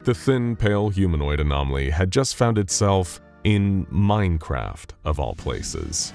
the thin, pale humanoid anomaly had just found itself in Minecraft, of all places.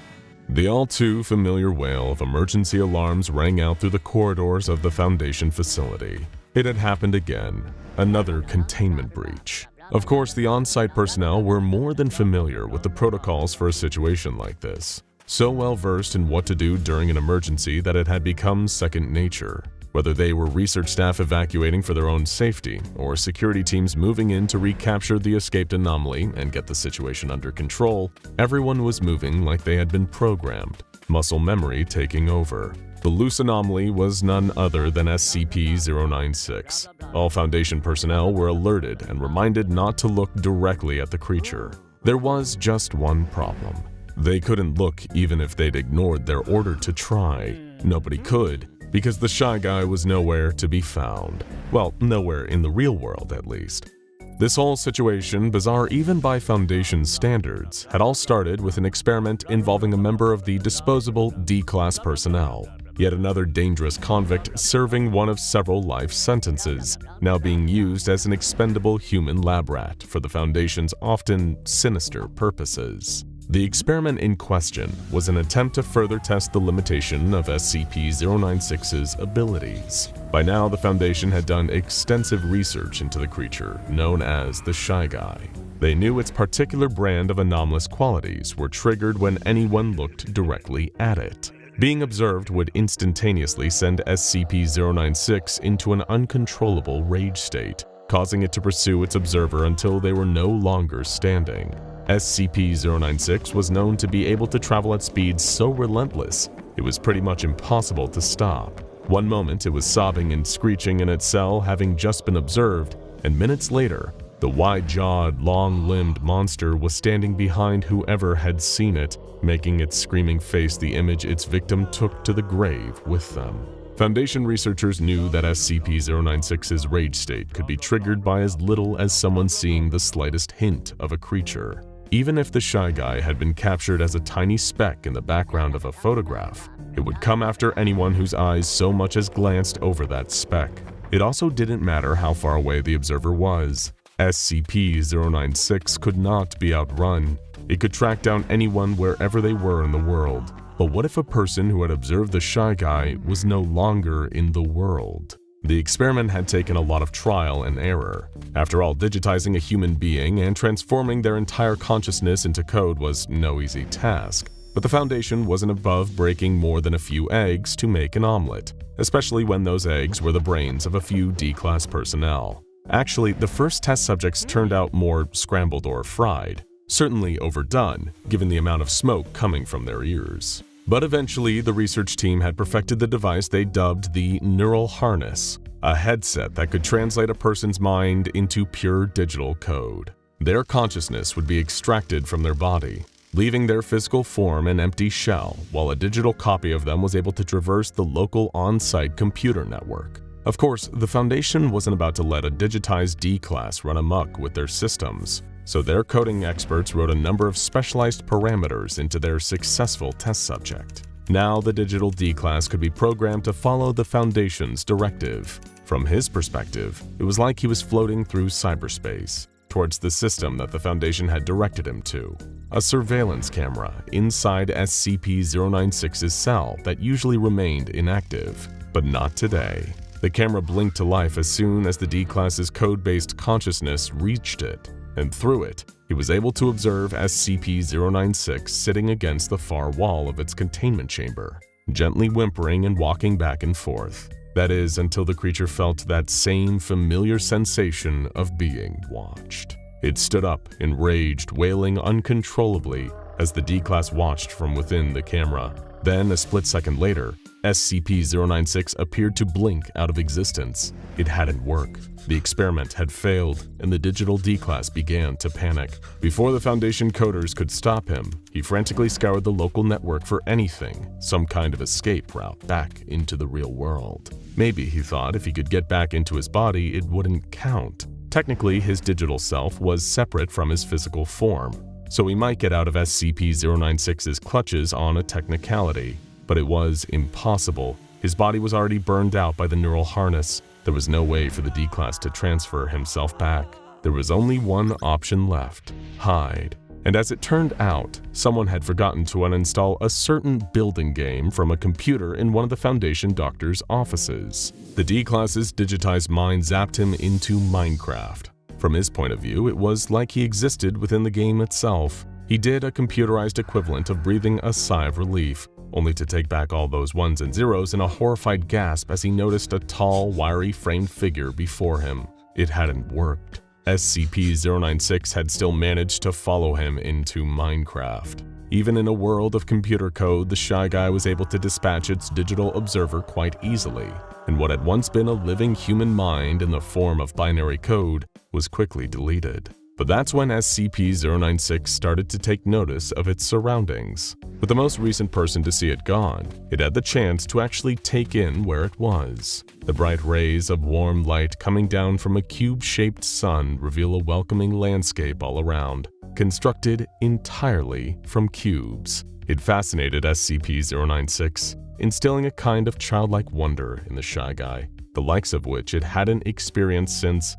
The all-too familiar wail of emergency alarms rang out through the corridors of the Foundation facility. It had happened again, another containment breach. Of course, the on-site personnel were more than familiar with the protocols for a situation like this, so well versed in what to do during an emergency that it had become second nature. Whether they were research staff evacuating for their own safety, or security teams moving in to recapture the escaped anomaly and get the situation under control, everyone was moving like they had been programmed, muscle memory taking over. The loose anomaly was none other than SCP-096. All Foundation personnel were alerted and reminded not to look directly at the creature. There was just one problem. They couldn't look even if they'd ignored their order to try. Nobody could, because the shy guy was nowhere to be found. Well, nowhere in the real world, at least. This whole situation, bizarre even by Foundation standards, had all started with an experiment involving a member of the disposable D-Class personnel. Yet another dangerous convict serving one of several life sentences, now being used as an expendable human lab rat for the Foundation's often sinister purposes. The experiment in question was an attempt to further test the limitation of SCP-096's abilities. By now, the Foundation had done extensive research into the creature known as the Shy Guy. They knew its particular brand of anomalous qualities were triggered when anyone looked directly at it. Being observed would instantaneously send SCP-096 into an uncontrollable rage state, causing it to pursue its observer until they were no longer standing. SCP-096 was known to be able to travel at speeds so relentless, it was pretty much impossible to stop. One moment it was sobbing and screeching in its cell having just been observed, and minutes later, the wide-jawed, long-limbed monster was standing behind whoever had seen it, making its screaming face the image its victim took to the grave with them. Foundation researchers knew that SCP-096's rage state could be triggered by as little as someone seeing the slightest hint of a creature. Even if the Shy Guy had been captured as a tiny speck in the background of a photograph, it would come after anyone whose eyes so much as glanced over that speck. It also didn't matter how far away the observer was. SCP-096 could not be outrun. It could track down anyone wherever they were in the world. But what if a person who had observed the Shy Guy was no longer in the world? The experiment had taken a lot of trial and error. After all, digitizing a human being and transforming their entire consciousness into code was no easy task. But the Foundation wasn't above breaking more than a few eggs to make an omelet, especially when those eggs were the brains of a few D-Class personnel. Actually, the first test subjects turned out more scrambled or fried. Certainly overdone, given the amount of smoke coming from their ears. But eventually, the research team had perfected the device they dubbed the neural harness, a headset that could translate a person's mind into pure digital code. Their consciousness would be extracted from their body, leaving their physical form an empty shell, while a digital copy of them was able to traverse the local on-site computer network. Of course, the Foundation wasn't about to let a digitized D-Class run amok with their systems, so their coding experts wrote a number of specialized parameters into their successful test subject. Now the digital D-Class could be programmed to follow the Foundation's directive. From his perspective, it was like he was floating through cyberspace, towards the system that the Foundation had directed him to. A surveillance camera inside SCP-096's cell that usually remained inactive, but not today. The camera blinked to life as soon as the D-Class's code-based consciousness reached it, and through it, he was able to observe SCP-096 sitting against the far wall of its containment chamber, gently whimpering and walking back and forth. That is, until the creature felt that same familiar sensation of being watched. It stood up, enraged, wailing uncontrollably as the D-Class watched from within the camera. Then, a split second later, SCP-096 appeared to blink out of existence. It hadn't worked. The experiment had failed, and the digital D-Class began to panic. Before the Foundation coders could stop him, he frantically scoured the local network for anything, some kind of escape route back into the real world. Maybe, he thought, if he could get back into his body, it wouldn't count. Technically, his digital self was separate from his physical form, so he might get out of SCP-096's clutches on a technicality. But it was impossible. His body was already burned out by the neural harness. There was no way for the D-Class to transfer himself back. there was only one option left: hide. And as it turned out, someone had forgotten to uninstall a certain building game from a computer in one of the Foundation doctor's offices. The D-Class's digitized mind zapped him into Minecraft. From his point of view, it was like he existed within the game itself. He did a computerized equivalent of breathing a sigh of relief, only to take back all those ones and zeros in a horrified gasp as he noticed a tall, wiry-framed figure before him. It hadn't worked. SCP-096 had still managed to follow him into Minecraft. Even in a world of computer code, the Shy Guy was able to dispatch its digital observer quite easily, and what had once been a living human mind in the form of binary code was quickly deleted. But that's when SCP-096 started to take notice of its surroundings. With the most recent person to see it gone, it had the chance to actually take in where it was. The bright rays of warm light coming down from a cube-shaped sun reveal a welcoming landscape all around, constructed entirely from cubes. It fascinated SCP-096, instilling a kind of childlike wonder in the Shy Guy, the likes of which it hadn't experienced since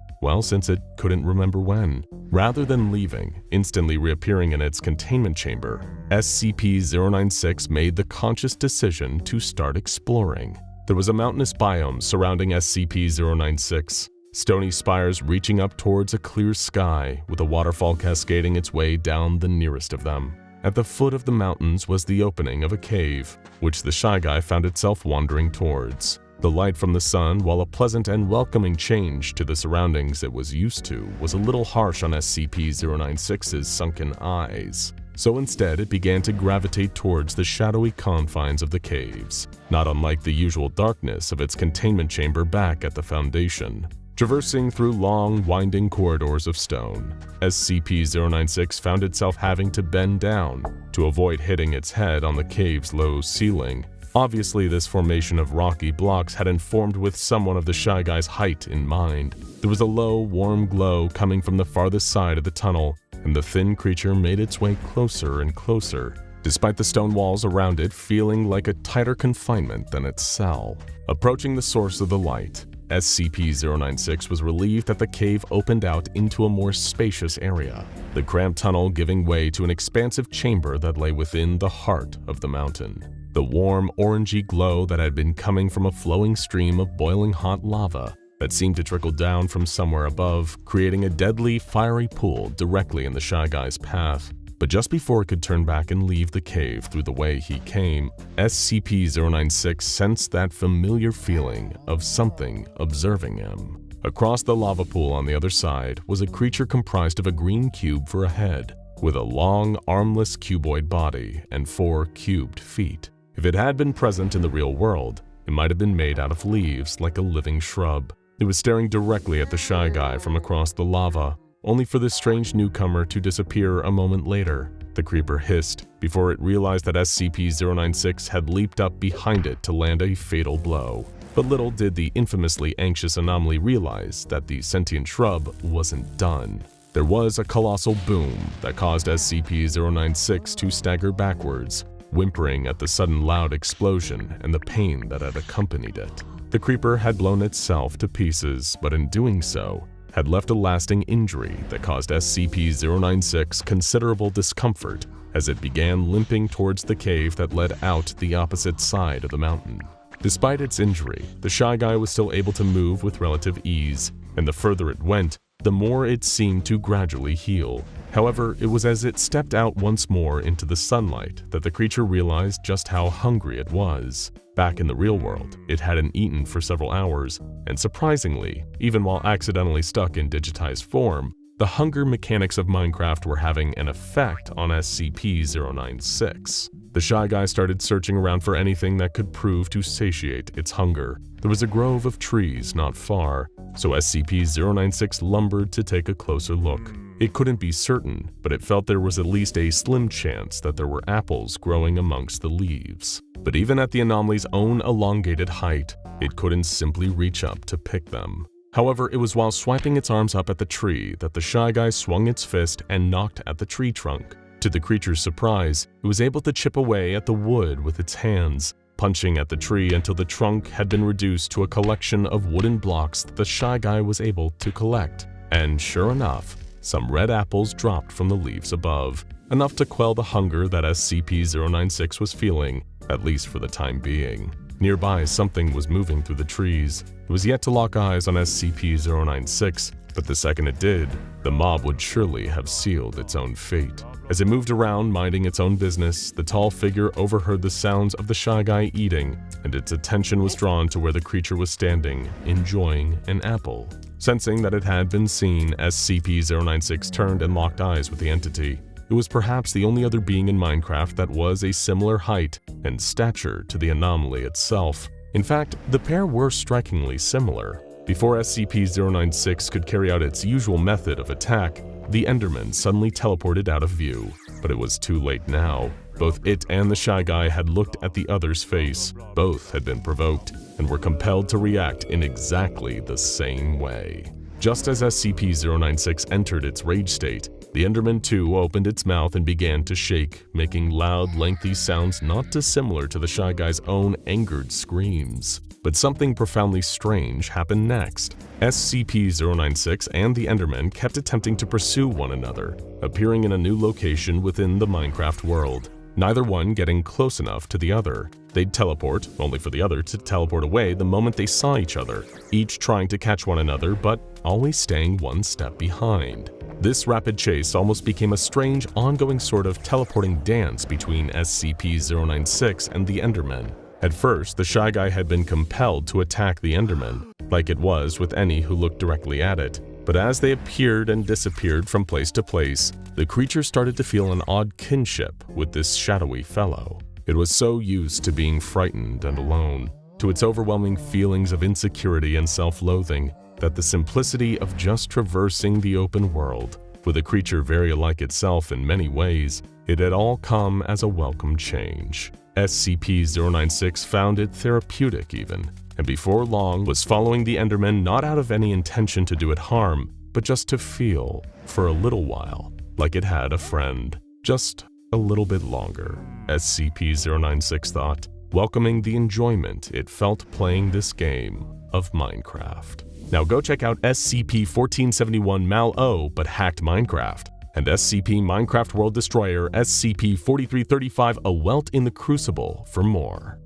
it couldn't remember when. Rather than leaving, instantly reappearing in its containment chamber, SCP-096 made the conscious decision to start exploring. There was a mountainous biome surrounding SCP-096, stony spires reaching up towards a clear sky, with a waterfall cascading its way down the nearest of them. At the foot of the mountains was the opening of a cave, which the Shy Guy found itself wandering towards. The light from the sun, while a pleasant and welcoming change to the surroundings it was used to, was a little harsh on SCP-096's sunken eyes. So instead, it began to gravitate towards the shadowy confines of the caves, not unlike the usual darkness of its containment chamber back at the Foundation. Traversing through long, winding corridors of stone, SCP-096 found itself having to bend down to avoid hitting its head on the cave's low ceiling. Obviously, this formation of rocky blocks had informed with someone of the Shy Guy's height in mind. There was a low, warm glow coming from the farthest side of the tunnel, and the thin creature made its way closer and closer, despite the stone walls around it feeling like a tighter confinement than its cell. Approaching the source of the light, SCP-096 was relieved that the cave opened out into a more spacious area, the cramped tunnel giving way to an expansive chamber that lay within the heart of the mountain. The warm, orangey glow that had been coming from a flowing stream of boiling hot lava that seemed to trickle down from somewhere above, creating a deadly, fiery pool directly in the Shy Guy's path. But just before it could turn back and leave the cave through the way he came, SCP-096 sensed that familiar feeling of something observing him. Across the lava pool on the other side was a creature comprised of a green cube for a head, with a long, armless cuboid body and 4 cubed feet. If it had been present in the real world, it might have been made out of leaves like a living shrub. It was staring directly at the Shy Guy from across the lava, only for this strange newcomer to disappear a moment later. The creeper hissed before it realized that SCP-096 had leaped up behind it to land a fatal blow. But little did the infamously anxious anomaly realize that the sentient shrub wasn't done. There was a colossal boom that caused SCP-096 to stagger backwards, whimpering at the sudden loud explosion and the pain that had accompanied it. The creeper had blown itself to pieces, but in doing so, had left a lasting injury that caused SCP-096 considerable discomfort as it began limping towards the cave that led out the opposite side of the mountain. Despite its injury, the Shy Guy was still able to move with relative ease, and the further it went, the more it seemed to gradually heal. However, it was as it stepped out once more into the sunlight that the creature realized just how hungry it was. Back in the real world, it hadn't eaten for several hours, and surprisingly, even while accidentally stuck in digitized form, the hunger mechanics of Minecraft were having an effect on SCP-096. The Shy Guy started searching around for anything that could prove to satiate its hunger. There was a grove of trees not far, so SCP-096 lumbered to take a closer look. It couldn't be certain, but it felt there was at least a slim chance that there were apples growing amongst the leaves. But even at the anomaly's own elongated height, it couldn't simply reach up to pick them. However, it was while swiping its arms up at the tree that the Shy Guy swung its fist and knocked at the tree trunk. To the creature's surprise, it was able to chip away at the wood with its hands, punching at the tree until the trunk had been reduced to a collection of wooden blocks that the Shy Guy was able to collect. And sure enough, some red apples dropped from the leaves above, enough to quell the hunger that SCP-096 was feeling, at least for the time being. Nearby, something was moving through the trees. It was yet to lock eyes on SCP-096, but the second it did, the mob would surely have sealed its own fate. As it moved around, minding its own business, the tall figure overheard the sounds of the Shy Guy eating, and its attention was drawn to where the creature was standing, enjoying an apple. Sensing that it had been seen, SCP-096 turned and locked eyes with the entity. It was perhaps the only other being in Minecraft that was a similar height and stature to the anomaly itself. In fact, the pair were strikingly similar. Before SCP-096 could carry out its usual method of attack, the Enderman suddenly teleported out of view. But it was too late now. Both it and the Shy Guy had looked at the other's face. Both had been provoked and were compelled to react in exactly the same way. Just as SCP-096 entered its rage state, the Enderman too opened its mouth and began to shake, making loud, lengthy sounds not dissimilar to the Shy Guy's own angered screams. But something profoundly strange happened next. SCP-096 and the Enderman kept attempting to pursue one another, appearing in a new location within the Minecraft world, neither one getting close enough to the other. They'd teleport, only for the other to teleport away the moment they saw each other, each trying to catch one another but always staying one step behind. This rapid chase almost became a strange, ongoing sort of teleporting dance between SCP-096 and the Enderman. At first, the Shy Guy had been compelled to attack the Enderman, like it was with any who looked directly at it. But as they appeared and disappeared from place to place, the creature started to feel an odd kinship with this shadowy fellow. It was so used to being frightened and alone, to its overwhelming feelings of insecurity and self-loathing, that the simplicity of just traversing the open world, with a creature very like itself in many ways, it had all come as a welcome change. SCP-096 found it therapeutic even, and before long was following the Enderman not out of any intention to do it harm, but just to feel, for a little while, like it had a friend. Just a little bit longer, SCP-096 thought, welcoming the enjoyment it felt playing this game of Minecraft. Now go check out SCP-1471 Mal-O but hacked Minecraft, and SCP Minecraft World Destroyer SCP-4335 A Welt in the Crucible for more.